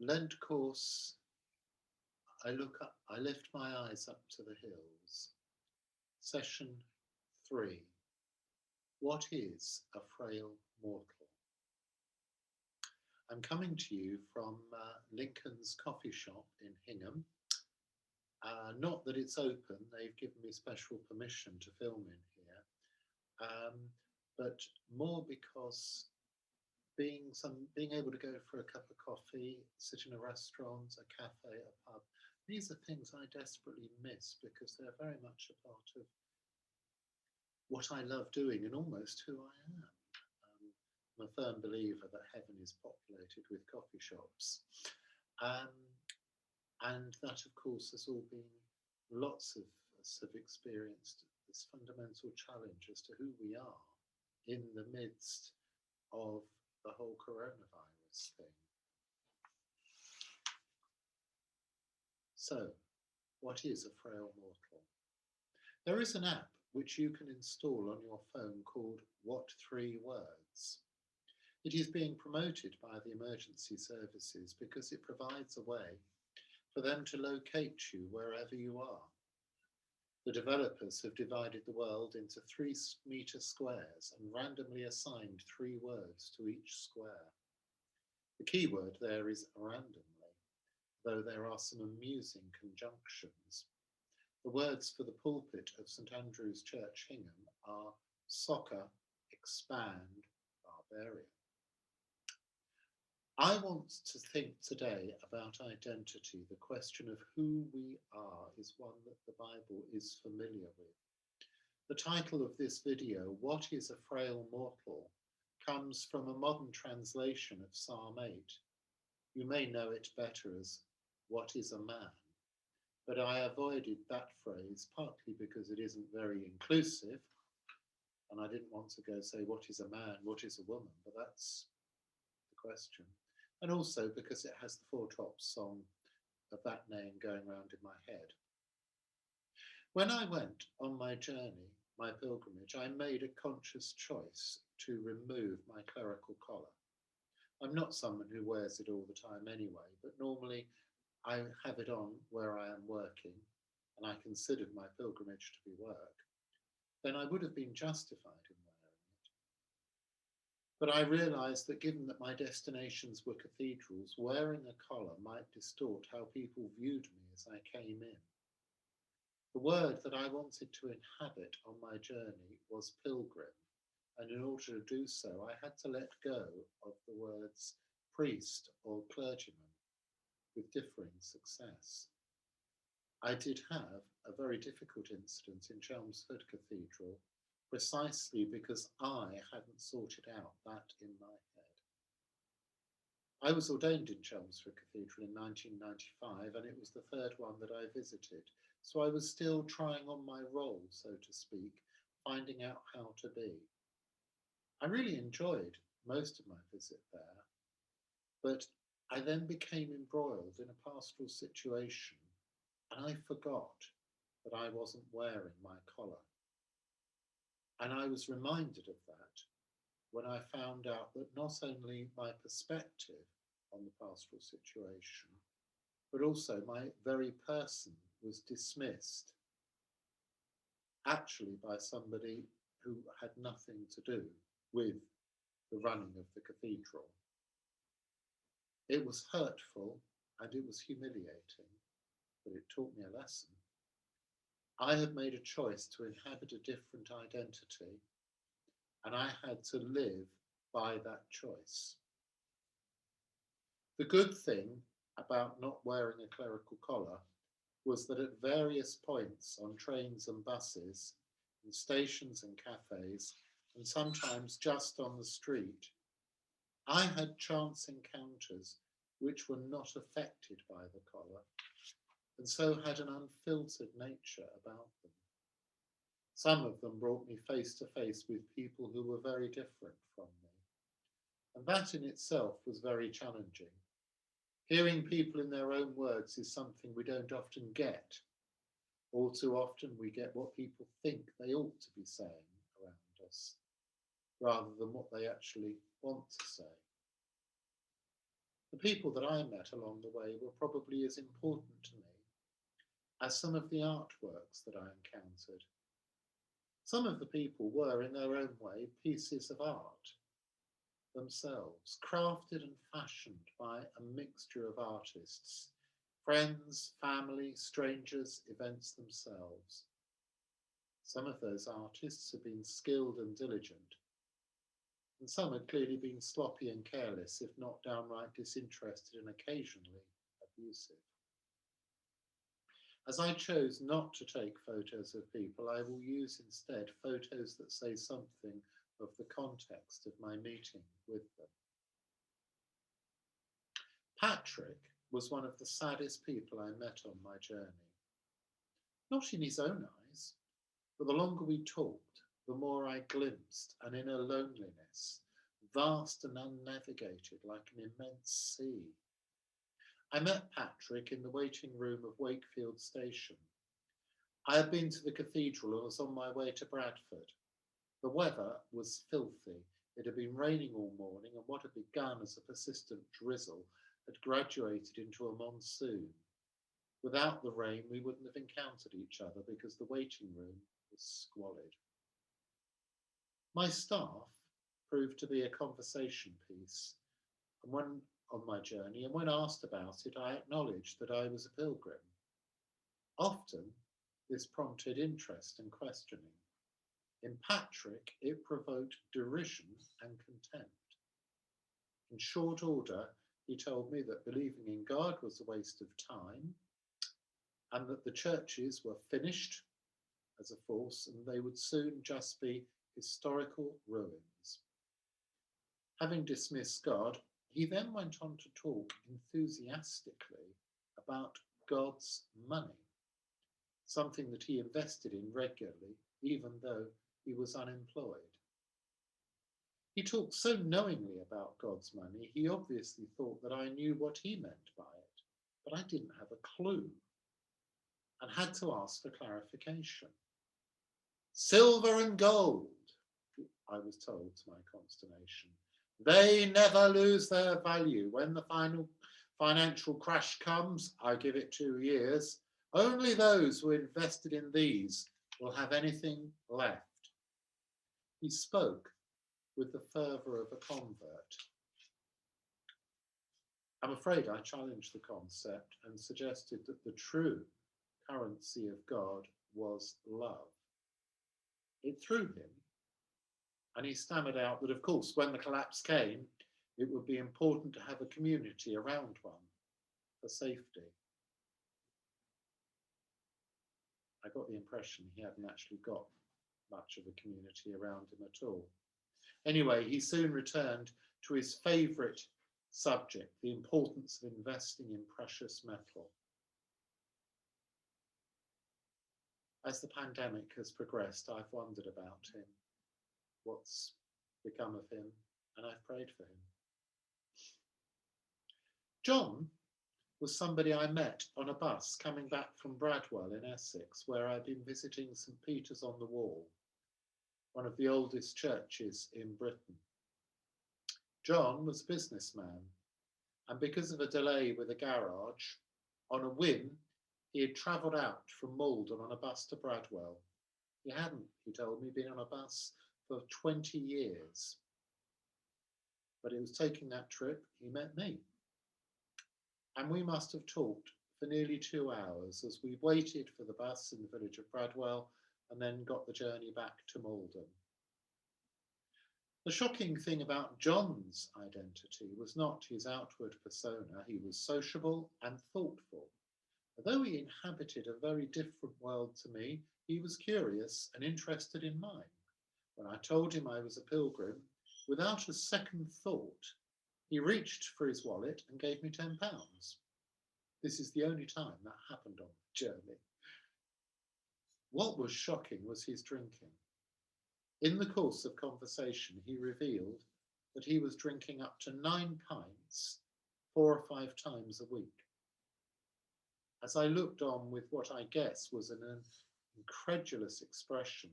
Lent Course, I look up, I lift my eyes up to the hills. Session 3. What is a frail mortal? I'm coming to you from Lincoln's coffee shop in Hingham. Not that it's open, they've given me special permission to film in here, but more because being able to go for a cup of coffee, sit in a restaurant, a cafe, a pub, these are things I desperately miss because they're very much a part of what I love doing and almost who I am. I'm a firm believer that heaven is populated with coffee shops. Um, and that, of course, has all been lots of us have experienced this fundamental challenge as to who we are in the midst of the whole coronavirus thing. So, what is a frail mortal? There is an app which you can install on your phone called What Three Words. It is being promoted by the emergency services because it provides a way for them to locate you wherever you are. The developers have divided the world into 3-metre squares and randomly assigned 3 words to each square. The key word there is randomly, though there are some amusing conjunctions. The words for the pulpit of St Andrew's Church, Hingham, are soccer, expand, barbarian. I want to think today about identity. The question of who we are is one that the Bible is familiar with. The title of this video, What is a Frail Mortal?, comes from a modern translation of Psalm 8. You may know it better as What is a Man? But I avoided that phrase partly because it isn't very inclusive, and I didn't want to go say what is a man, what is a woman, but that's the question. And also because it has the Four Tops song of that name going round in my head. When I went on my journey, my pilgrimage, I made a conscious choice to remove my clerical collar. I'm not someone who wears it all the time anyway, but normally I have it on where I am working, and I considered my pilgrimage to be work, then I would have been justified in wearing it. But I realised that given that my destinations were cathedrals, wearing a collar might distort how people viewed me as I came in. The word that I wanted to inhabit on my journey was pilgrim, and in order to do so, I had to let go of the words priest or clergyman, with differing success. I did have a very difficult incident in Chelmsford Cathedral precisely because I hadn't sorted out that in my head. I was ordained in Chelmsford Cathedral in 1995 and it was the third one that I visited, so I was still trying on my role, so to speak, finding out how to be. I really enjoyed most of my visit there, but I then became embroiled in a pastoral situation and I forgot that I wasn't wearing my collar. And I was reminded of that when I found out that not only my perspective on the pastoral situation, but also my very person was dismissed, actually by somebody who had nothing to do with the running of the cathedral. It was hurtful and it was humiliating, but it taught me a lesson. I had made a choice to inhabit a different identity, and I had to live by that choice. The good thing about not wearing a clerical collar was that at various points on trains and buses, in stations and cafes, and sometimes just on the street, I had chance encounters which were not affected by the collar, and so had an unfiltered nature about them. Some of them brought me face to face with people who were very different from me, and that in itself was very challenging. Hearing people in their own words is something we don't often get. All too often we get what people think they ought to be saying around us, rather than what they actually want to say. The people that I met along the way were probably as important to me as some of the artworks that I encountered. Some of the people were, in their own way, pieces of art themselves, crafted and fashioned by a mixture of artists, friends, family, strangers, events themselves. Some of those artists had been skilled and diligent, and some had clearly been sloppy and careless, if not downright disinterested and occasionally abusive. As I chose not to take photos of people, I will use instead photos that say something of the context of my meeting with them. Patrick was one of the saddest people I met on my journey. Not in his own eyes, but the longer we talked, the more I glimpsed an inner loneliness, vast and unnavigated like an immense sea. I met Patrick in the waiting room of Wakefield Station. I had been to the cathedral and was on my way to Bradford. The weather was filthy. It had been raining all morning, and what had begun as a persistent drizzle had graduated into a monsoon. Without the rain, we wouldn't have encountered each other because the waiting room was squalid. My staff proved to be a conversation piece, and when on my journey, and when asked about it, I acknowledged that I was a pilgrim. Often, this prompted interest and questioning. In Patrick, it provoked derision and contempt. In short order, he told me that believing in God was a waste of time, and that the churches were finished as a force, and they would soon just be historical ruins. Having dismissed God, he then went on to talk enthusiastically about God's money, something that he invested in regularly, even though he was unemployed. He talked so knowingly about God's money, he obviously thought that I knew what he meant by it, but I didn't have a clue and had to ask for clarification. Silver and gold, I was told to my consternation. They never lose their value. When the final financial crash comes, I give it 2 years, only those who invested in these will have anything left. He spoke with the fervour of a convert. I'm afraid I challenged the concept and suggested that the true currency of God was love. It threw him, and he stammered out that, of course, when the collapse came, it would be important to have a community around one for safety. I got the impression he hadn't actually got much of a community around him at all. Anyway, he soon returned to his favourite subject, the importance of investing in precious metal. As the pandemic has progressed, I've wondered about him, what's become of him, and I've prayed for him. John was somebody I met on a bus coming back from Bradwell in Essex, where I'd been visiting St. Peter's on the Wall, one of the oldest churches in Britain. John was a businessman, and because of a delay with a garage, on a whim, he had travelled out from Malden on a bus to Bradwell. He hadn't, he told me, been on a bus for 20 years. But he was taking that trip, he met me. And we must have talked for nearly 2 hours as we waited for the bus in the village of Bradwell and then got the journey back to Malden. The shocking thing about John's identity was not his outward persona. He was sociable and thoughtful. Although he inhabited a very different world to me, he was curious and interested in mine. When I told him I was a pilgrim, without a second thought, he reached for his wallet and gave me £10. This is the only time that happened on the journey. What was shocking was his drinking. In the course of conversation, he revealed that he was drinking up to 9 pints 4 or 5 times a week. As I looked on with what I guess was an incredulous expression,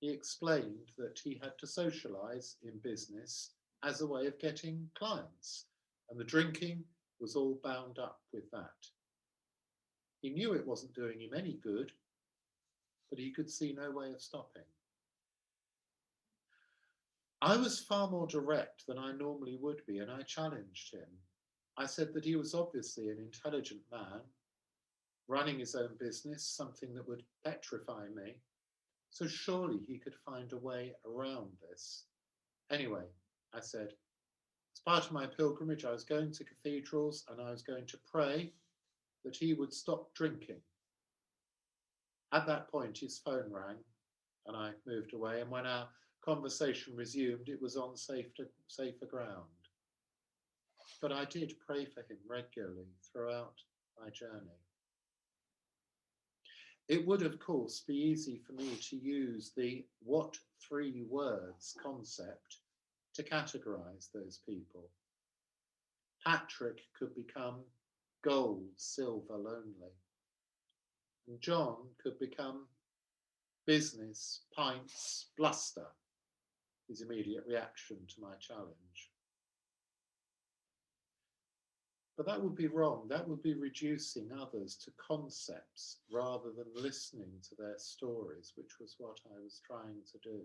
he explained that he had to socialise in business as a way of getting clients, and the drinking was all bound up with that. He knew it wasn't doing him any good, but he could see no way of stopping. I was far more direct than I normally would be, and I challenged him. I said that he was obviously an intelligent man, running his own business, something that would petrify me, so surely he could find a way around this. Anyway, I said, as part of my pilgrimage, I was going to cathedrals and I was going to pray that he would stop drinking. At that point, his phone rang and I moved away, and when our conversation resumed, it was on safer ground. But I did pray for him regularly throughout my journey. It would, of course, be easy for me to use the what 3 words concept to categorize those people. Patrick could become gold, silver, lonely. And John could become business, pints, bluster, his immediate reaction to my challenge. But that would be wrong. That would be reducing others to concepts rather than listening to their stories, which was what I was trying to do.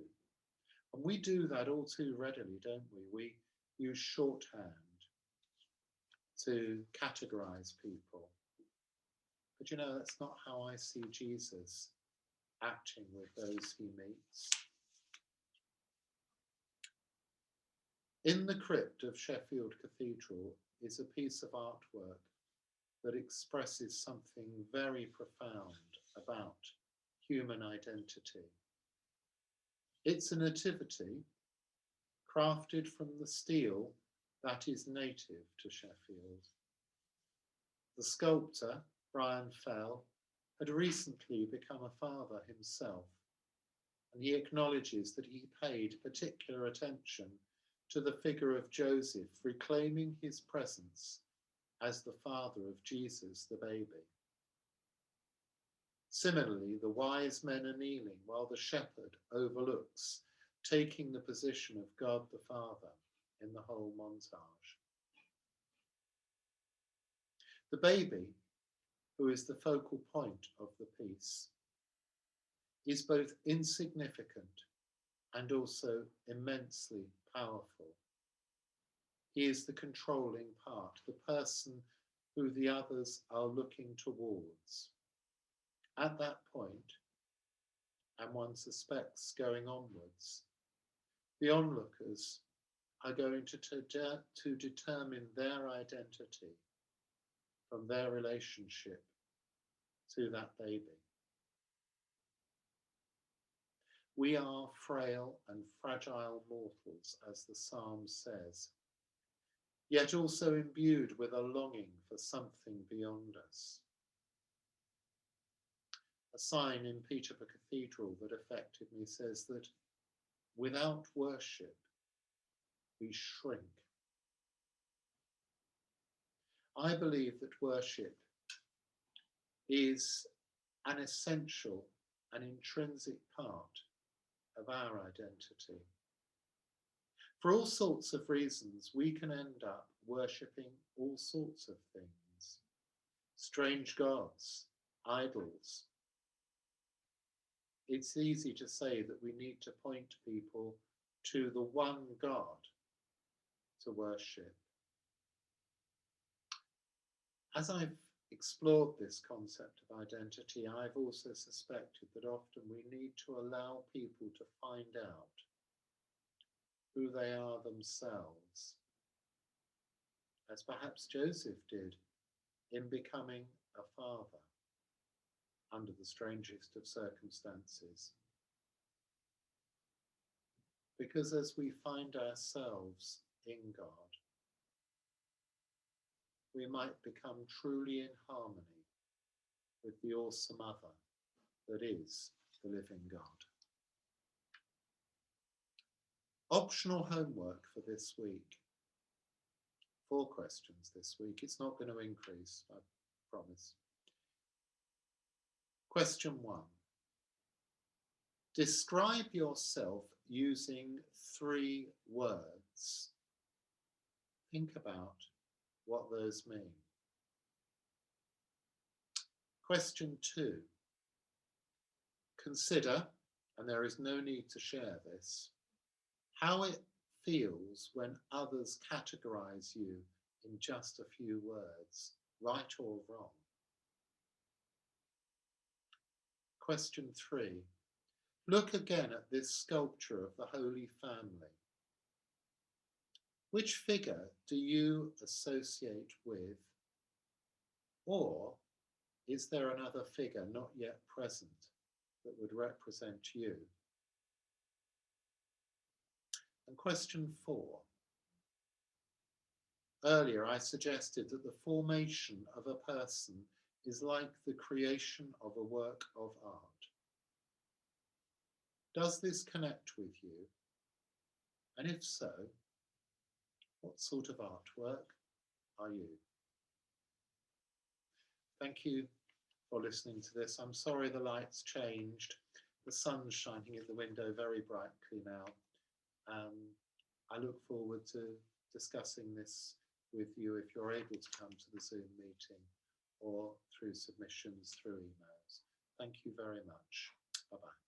And we do that all too readily, don't we? We use shorthand to categorize people. But you know, that's not how I see Jesus acting with those he meets. In the crypt of Sheffield Cathedral is a piece of artwork that expresses something very profound about human identity. It's a nativity crafted from the steel that is native to Sheffield. The sculptor, frail, had recently become a father himself, and he acknowledges that he paid particular attention to the figure of Joseph, reclaiming his presence as the father of Jesus, the baby. Similarly, the wise men are kneeling while the shepherd overlooks, taking the position of God the Father in the whole montage. The baby, who is the focal point of the piece, is both insignificant and also immensely powerful. He is the controlling part, the person who the others are looking towards. At that point, and one suspects going onwards, the onlookers are going to determine their identity from their relationship to that baby. We are frail and fragile mortals, as the psalm says, yet also imbued with a longing for something beyond us. A sign in Peterborough Cathedral that affected me says that without worship, we shrink. I believe that worship is an essential and intrinsic part of our identity. For all sorts of reasons, we can end up worshipping all sorts of things. Strange gods, idols. It's easy to say that we need to point people to the one God to worship. As I've explored this concept of identity, I've also suspected that often we need to allow people to find out who they are themselves, as perhaps Joseph did in becoming a father under the strangest of circumstances. Because as we find ourselves in God, we might become truly in harmony with the awesome other that is the living God. Optional homework for this week. 4 questions this week. It's not going to increase, I promise. Question 1. Describe yourself using 3 words. Think about what those mean. Question 2. Consider, and there is no need to share this, how it feels when others categorize you in just a few words, right or wrong. Question 3. Look again at this sculpture of the Holy Family. Which figure do you associate with, or is there another figure not yet present that would represent you? And question 4. Earlier I suggested that the formation of a person is like the creation of a work of art. Does this connect with you? And if so, what sort of artwork are you? Thank you for listening to this. I'm sorry the lights changed. The sun's shining in the window very brightly now. I look forward to discussing this with you if you're able to come to the Zoom meeting or through submissions through emails. Thank you very much. Bye-bye.